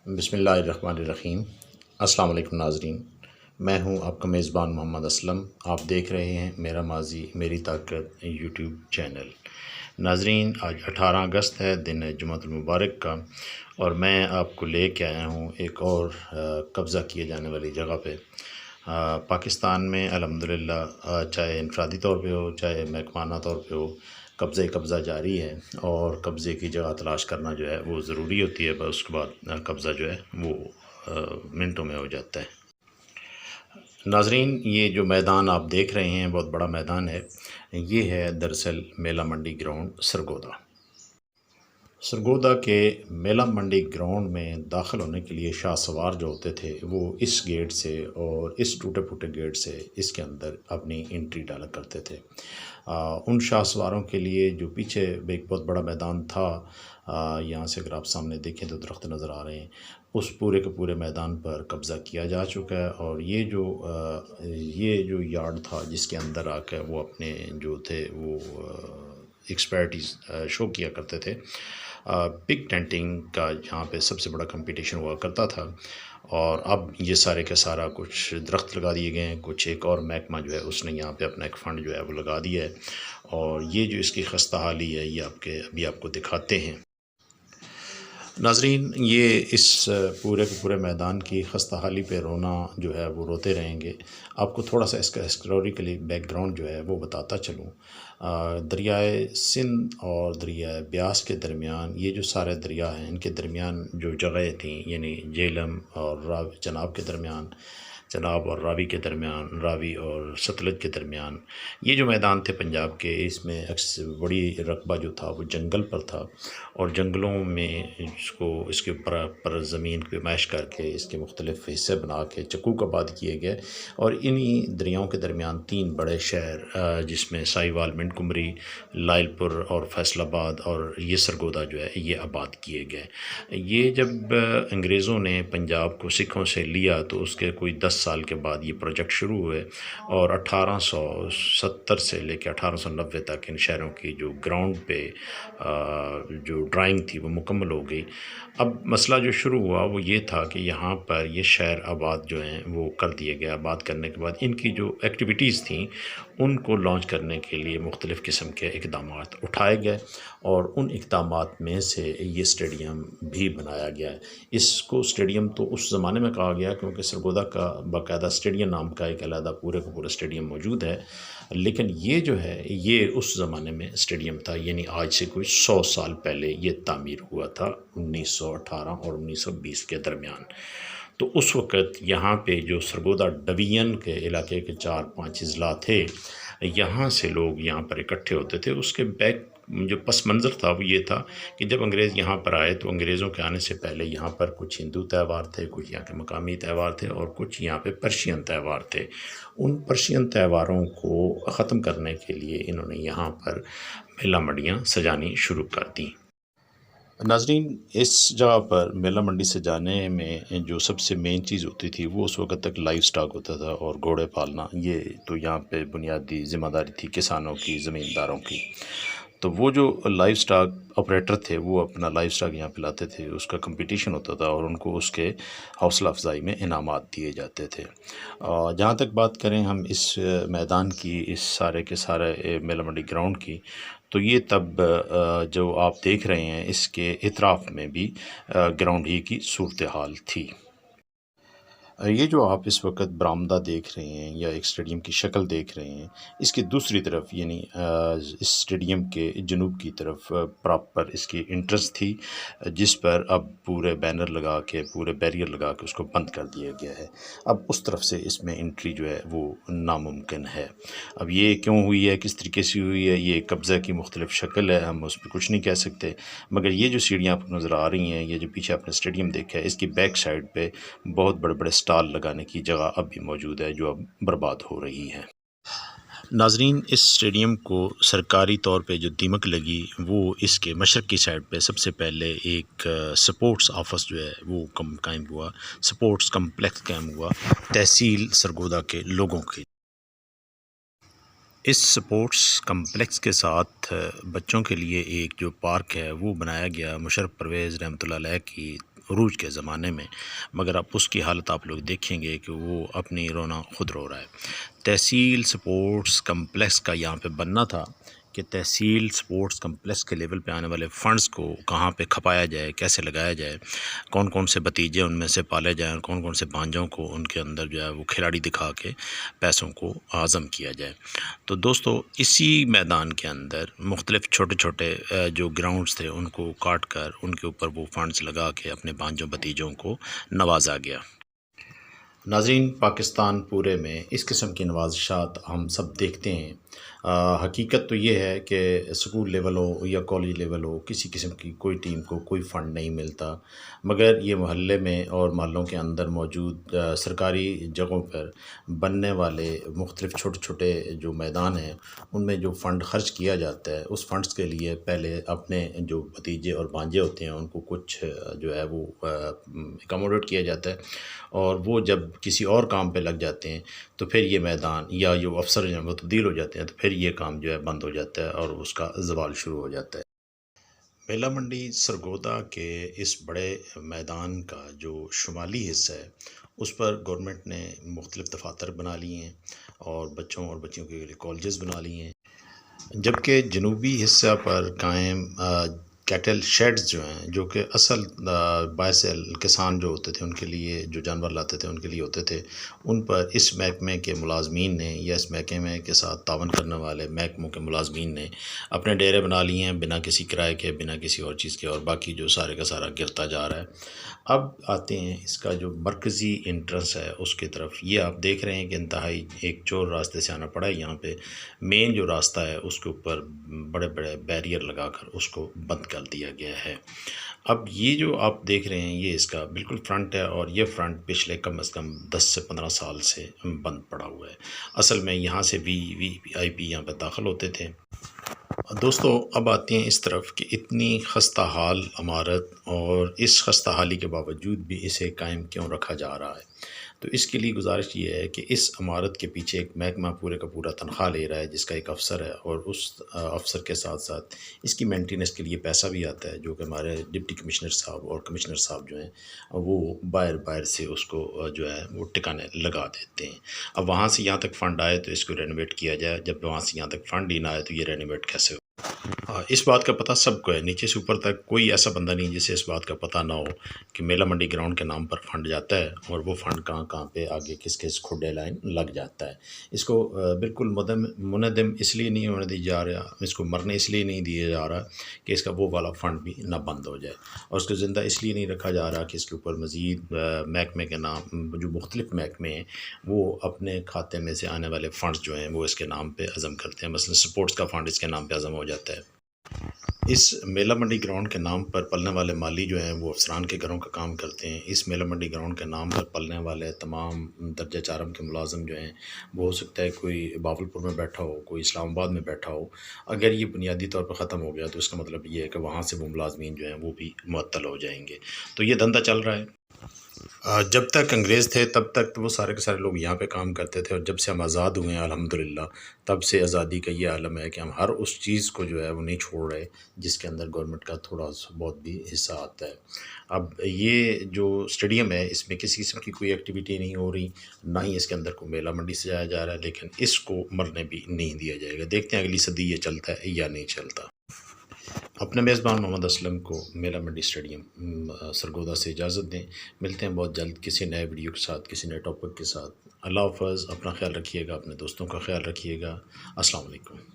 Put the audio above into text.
بسم اللہ الرحمن الرحیم۔ السلام علیکم ناظرین، میں ہوں آپ کا میزبان محمد اسلم۔ آپ دیکھ رہے ہیں میرا ماضی میری طاقت یوٹیوب چینل۔ ناظرین، آج 18 اگست ہے، دن ہے جمعۃ المبارک کا، اور میں آپ کو لے کے آیا ہوں ایک اور قبضہ کیے جانے والی جگہ پہ۔ پاکستان میں الحمدللہ چاہے انفرادی طور پہ ہو چاہے محکمانہ طور پہ ہو، قبضہ جاری ہے، اور قبضے کی جگہ تلاش کرنا جو ہے وہ ضروری ہوتی ہے، بس اس کے بعد قبضہ جو ہے وہ منٹوں میں ہو جاتا ہے۔ ناظرین، یہ جو میدان آپ دیکھ رہے ہیں بہت بڑا میدان ہے، یہ ہے دراصل میلہ منڈی گراؤنڈ سرگودا۔ سرگودا کے میلہ منڈی گراؤنڈ میں داخل ہونے کے لیے شاہ سوار جو ہوتے تھے وہ اس گیٹ سے اور اس ٹوٹے پھوٹے گیٹ سے اس کے اندر اپنی انٹری ڈالا کرتے تھے۔ ان شاہ سواروں کے لیے جو پیچھے ایک بہت بڑا میدان تھا، یہاں سے اگر آپ سامنے دیکھیں تو درخت نظر آ رہے ہیں، اس پورے کے پورے میدان پر قبضہ کیا جا چکا ہے، اور یہ جو یارڈ تھا جس کے اندر آ کے وہ اپنے جو تھے وہ ایکسپرٹیز شو کیا کرتے تھے۔ بگ ٹینٹنگ کا یہاں پہ سب سے بڑا کمپٹیشن ہوا کرتا تھا، اور اب یہ سارے کا سارا کچھ درخت لگا دیے گئے ہیں، کچھ ایک اور محکمہ جو ہے اس نے یہاں پہ اپنا ایک فنڈ جو ہے وہ لگا دیا ہے، اور یہ جو اس کی خستہ حالی ہے یہ ابھی آپ کو دکھاتے ہیں۔ ناظرین، یہ اس پورے کے پورے میدان کی خستہ حالی پہ رونا جو ہے وہ روتے رہیں گے۔ آپ کو تھوڑا سا اس کا ہسٹوریکلی بیک گراؤنڈ جو ہے وہ بتاتا چلوں۔ دریائے سندھ اور دریائے بیاس کے درمیان یہ جو سارے دریا ہیں، ان کے درمیان جو جگہیں تھیں، یعنی جہلم اور چناب کے درمیان، چناب اور راوی کے درمیان، راوی اور ستلج کے درمیان یہ جو میدان تھے پنجاب کے، اس میں بڑی رقبہ جو تھا وہ جنگل پر تھا، اور جنگلوں میں اس کے پر زمین پہ میش کر کے اس کے مختلف حصے بنا کے چکوک آباد کیے گئے، اور انہی دریاؤں کے درمیان 3 بڑے شہر جس میں ساہیوال، منٹ کمری، لائل پور اور فیصل آباد اور یہ سرگودا جو ہے یہ آباد کیے گئے۔ یہ جب انگریزوں نے پنجاب کو سکھوں سے لیا تو اس کے کوئی 10 سال کے بعد یہ پروجیکٹ شروع ہوئے، اور 1870 سے لے کے 1890 تک ان شہروں کی جو گراؤنڈ پہ جو ڈرائنگ تھی وہ مکمل ہو گئی۔ اب مسئلہ جو شروع ہوا وہ یہ تھا کہ یہاں پر یہ شہر آباد جو ہیں وہ کر دیے گئے۔ آباد کرنے کے بعد ان کی جو ایکٹیویٹیز تھیں ان کو لانچ کرنے کے لیے مختلف قسم کے اقدامات اٹھائے گئے، اور ان اقدامات میں سے یہ اسٹیڈیم بھی بنایا گیا ہے۔ اس کو اسٹیڈیم تو اس زمانے میں کہا گیا کیونکہ سرگودا کا باقاعدہ اسٹیڈیم نام کا ایک علیحدہ پورے کا پورا اسٹیڈیم موجود ہے، لیکن یہ جو ہے یہ اس زمانے میں اسٹیڈیم تھا، یعنی آج سے کوئی 100 سال پہلے یہ تعمیر ہوا تھا، 1918 اور 1920 کے درمیان۔ تو اس وقت یہاں پہ جو سرگودا ڈویژن کے علاقے کے 4-5 اضلاع تھے، یہاں سے لوگ یہاں پر اکٹھے ہوتے تھے۔ اس کے بیک جو پس منظر تھا وہ یہ تھا کہ جب انگریز یہاں پر آئے تو انگریزوں کے آنے سے پہلے یہاں پر کچھ ہندو تہوار تھے، کچھ یہاں کے مقامی تہوار تھے، اور کچھ یہاں پہ پرشین تہوار تھے۔ ان پرشین تہواروں کو ختم کرنے کے لیے انہوں نے یہاں پر میلہ منڈیاں سجانی شروع کر دیں۔ ناظرین، اس جگہ پر میلہ منڈی سجانے میں جو سب سے مین چیز ہوتی تھی وہ اس وقت تک لائف سٹاک ہوتا تھا، اور گھوڑے پالنا یہ تو یہاں پہ بنیادی ذمہ داری تھی کسانوں کی، زمینداروں کی۔ تو وہ جو لائف سٹاک آپریٹر تھے وہ اپنا لائف سٹاک یہاں پہ لاتے تھے، اس کا کمپٹیشن ہوتا تھا، اور ان کو اس کے حوصلہ افزائی میں انعامات دیے جاتے تھے۔ جہاں تک بات کریں ہم اس میدان کی، اس سارے کے سارے میلہ منڈی گراؤنڈ کی، تو یہ تب جو آپ دیکھ رہے ہیں اس کے اطراف میں بھی گراؤنڈ ہی کی صورتحال تھی۔ یہ جو آپ اس وقت برآمدہ دیکھ رہے ہیں یا ایک اسٹیڈیم کی شکل دیکھ رہے ہیں، اس کی دوسری طرف یعنی اس اسٹیڈیم کے جنوب کی طرف پراپر اس کی انٹرنس تھی، جس پر اب پورے بینر لگا کے، پورے بیریئر لگا کے اس کو بند کر دیا گیا ہے۔ اب اس طرف سے اس میں انٹری جو ہے وہ ناممکن ہے۔ اب یہ کیوں ہوئی ہے، کس طریقے سے ہوئی ہے، یہ قبضہ کی مختلف شکل ہے، ہم اس پہ کچھ نہیں کہہ سکتے، مگر یہ جو سیڑھیاں آپ کو نظر آ رہی ہیں، یہ جو پیچھے آپ نے اسٹیڈیم دیکھا ہے، اس کی بیک سائڈ پہ بہت بڑے بڑے سٹال لگانے کی جگہ اب بھی موجود ہے جو اب برباد ہو رہی ہے۔ ناظرین، اس اسٹیڈیم کو سرکاری طور پہ جو دیمک لگی وہ اس کے مشرق کی سائڈ پہ سب سے پہلے ایک سپورٹس آفس جو ہے وہ قائم ہوا، سپورٹس کمپلیکس قائم ہوا تحصیل سرگودا کے لوگوں کے۔ اس سپورٹس کمپلیکس کے ساتھ بچوں کے لیے ایک جو پارک ہے وہ بنایا گیا، مشرف پرویز رحمۃ اللہ علیہ کی عروج کے زمانے میں، مگر اب اس کی حالت آپ لوگ دیکھیں گے کہ وہ اپنی رونا خود رو رہا ہے۔ تحصیل سپورٹس کمپلیکس کا یہاں پہ بننا تھا کہ تحصیل سپورٹس کمپلیکس کے لیول پہ آنے والے فنڈز کو کہاں پہ کھپایا جائے، کیسے لگایا جائے، کون کون سے بھتیجے ان میں سے پالے جائیں اور کون کون سے بھانجوں کو ان کے اندر جو ہے وہ کھلاڑی دکھا کے پیسوں کو ہضم کیا جائے۔ تو دوستو اسی میدان کے اندر مختلف چھوٹے چھوٹے جو گراؤنڈز تھے ان کو کاٹ کر ان کے اوپر وہ فنڈز لگا کے اپنے بھانجوں بھتیجوں کو نوازا گیا۔ ناظرین، پاکستان پورے میں اس قسم کی نوازشات ہم سب دیکھتے ہیں۔ حقیقت تو یہ ہے کہ اسکول لیول ہو یا کالج لیول ہو، کسی قسم کی کوئی ٹیم کو کوئی فنڈ نہیں ملتا، مگر یہ محلے میں اور محلوں کے اندر موجود سرکاری جگہوں پر بننے والے مختلف چھوٹے چھوٹے جو میدان ہیں ان میں جو فنڈ خرچ کیا جاتا ہے، اس فنڈز کے لیے پہلے اپنے جو بھتیجے اور بھانجے ہوتے ہیں ان کو کچھ جو ہے وہ اکاموڈیٹ کیا جاتا ہے، اور وہ جب کسی اور کام پہ لگ جاتے ہیں تو پھر یہ میدان یا جو افسر جو ہیں وہ تبدیل ہو جاتے ہیں، تو پھر یہ کام جو ہے بند ہو جاتا ہے اور اس کا زوال شروع ہو جاتا ہے۔ میلہ منڈی سرگودا کے اس بڑے میدان کا جو شمالی حصہ ہے اس پر گورنمنٹ نے مختلف دفاتر بنا لیے ہیں اور بچوں اور بچیوں کے لیے کالجز بنا لیے ہیں، جبکہ جنوبی حصہ پر قائم کیٹل شیڈز جو ہیں، جو کہ اصل باعث کسان جو ہوتے تھے ان کے لیے، جو جانور لاتے تھے ان کے لیے ہوتے تھے، ان پر اس محکمے کے ملازمین نے یا اس محکمے کے ساتھ تعاون کرنے والے محکموں کے ملازمین نے اپنے ڈیرے بنا لیے ہیں بنا کسی کرائے کے، بنا کسی اور چیز کے، اور باقی جو سارے کا سارا گرتا جا رہا ہے۔ اب آتے ہیں اس کا جو مرکزی انٹرنس ہے اس کی طرف۔ یہ آپ دیکھ رہے ہیں کہ انتہائی ایک چور راستے سے آنا پڑا ہے، یہاں پہ مین جو راستہ ہے اس کے اوپر بڑے بڑے بیریئر لگا کر اس کو بند کر دیا گیا ہے۔ اب یہ جو آپ دیکھ رہے ہیں یہ اس کا بالکل فرنٹ ہے، اور یہ فرنٹ پچھلے کم از کم 10 سے 15 سال سے بند پڑا ہوا ہے۔ اصل میں یہاں سے وی آئی پی یہاں پہ داخل ہوتے تھے۔ دوستو اب آتے ہیں اس طرف کہ اتنی خستہ حال عمارت اور اس خستہ حالی کے باوجود بھی اسے قائم کیوں رکھا جا رہا ہے، تو اس کے لیے گزارش یہ ہے کہ اس عمارت کے پیچھے ایک محکمہ پورے کا پورا تنخواہ لے رہا ہے جس کا ایک افسر ہے، اور اس افسر کے ساتھ ساتھ اس کی مینٹیننس کے لیے پیسہ بھی آتا ہے، جو کہ ہمارے ڈپٹی کمشنر صاحب اور کمشنر صاحب جو ہیں وہ باہر سے اس کو جو ہے وہ ٹکانے لگا دیتے ہیں۔ اب وہاں سے یہاں تک فنڈ آئے تو اس کو رینوویٹ کیا جائے، جب وہاں سے یہاں تک فنڈ ہی نہ آئے تو یہ رینوویٹ کیسے ہو؟ اس بات کا پتہ سب کو ہے، نیچے سے اوپر تک کوئی ایسا بندہ نہیں جسے اس بات کا پتہ نہ ہو کہ میلہ منڈی گراؤنڈ کے نام پر فنڈ جاتا ہے اور وہ فنڈ کہاں کہاں پہ آگے کس کس کھڈے لائن لگ جاتا ہے۔ اس کو بالکل منہدم اس لیے نہیں ہونے دیا جا رہا، اس کو مرنے اس لیے نہیں دیا جا رہا کہ اس کا وہ والا فنڈ بھی نہ بند ہو جائے، اور اس کو زندہ اس لیے نہیں رکھا جا رہا کہ اس کے اوپر مزید محکمے کے نام، جو مختلف محکمے ہیں وہ اپنے کھاتے میں سے آنے والے فنڈز جو ہیں وہ اس کے نام پہ عزم کرتے ہیں۔ مثلا سپورٹس کا فنڈ اس کے نام پہ عزم ہو جاتا ہے۔ اس میلہ منڈی گراؤنڈ کے نام پر پلنے والے مالی جو ہیں وہ افسران کے گھروں کا کام کرتے ہیں۔ اس میلہ منڈی گراؤنڈ کے نام پر پلنے والے تمام درجہ چارم کے ملازم جو ہیں وہ ہو سکتا ہے کوئی باولپور میں بیٹھا ہو، کوئی اسلام آباد میں بیٹھا ہو۔ اگر یہ بنیادی طور پر ختم ہو گیا تو اس کا مطلب یہ ہے کہ وہاں سے وہ ملازمین جو ہیں وہ بھی معطل ہو جائیں گے۔ تو یہ دھندا چل رہا ہے۔ جب تک انگریز تھے تب تک تو وہ سارے کے سارے لوگ یہاں پہ کام کرتے تھے، اور جب سے ہم آزاد ہوئے ہیں الحمدللہ تب سے آزادی کا یہ عالم ہے کہ ہم ہر اس چیز کو جو ہے وہ نہیں چھوڑ رہے جس کے اندر گورنمنٹ کا تھوڑا بہت بھی حصہ آتا ہے۔ اب یہ جو اسٹیڈیم ہے اس میں کسی قسم کی کوئی ایکٹیویٹی نہیں ہو رہی، نہ ہی اس کے اندر کوئی میلہ منڈی سجایا جا رہا ہے، لیکن اس کو مرنے بھی نہیں دیا جائے گا۔ دیکھتے ہیں اگلی صدی یہ چلتا ہے یا نہیں چلتا۔ اپنے میزبان محمد اسلم کو میلہ منڈی اسٹیڈیم سرگودا سے اجازت دیں، ملتے ہیں بہت جلد کسی نئے ویڈیو کے ساتھ، کسی نئے ٹاپک کے ساتھ۔ اللہ حافظ، اپنا خیال رکھیے گا، اپنے دوستوں کا خیال رکھیے گا۔ السلام علیکم۔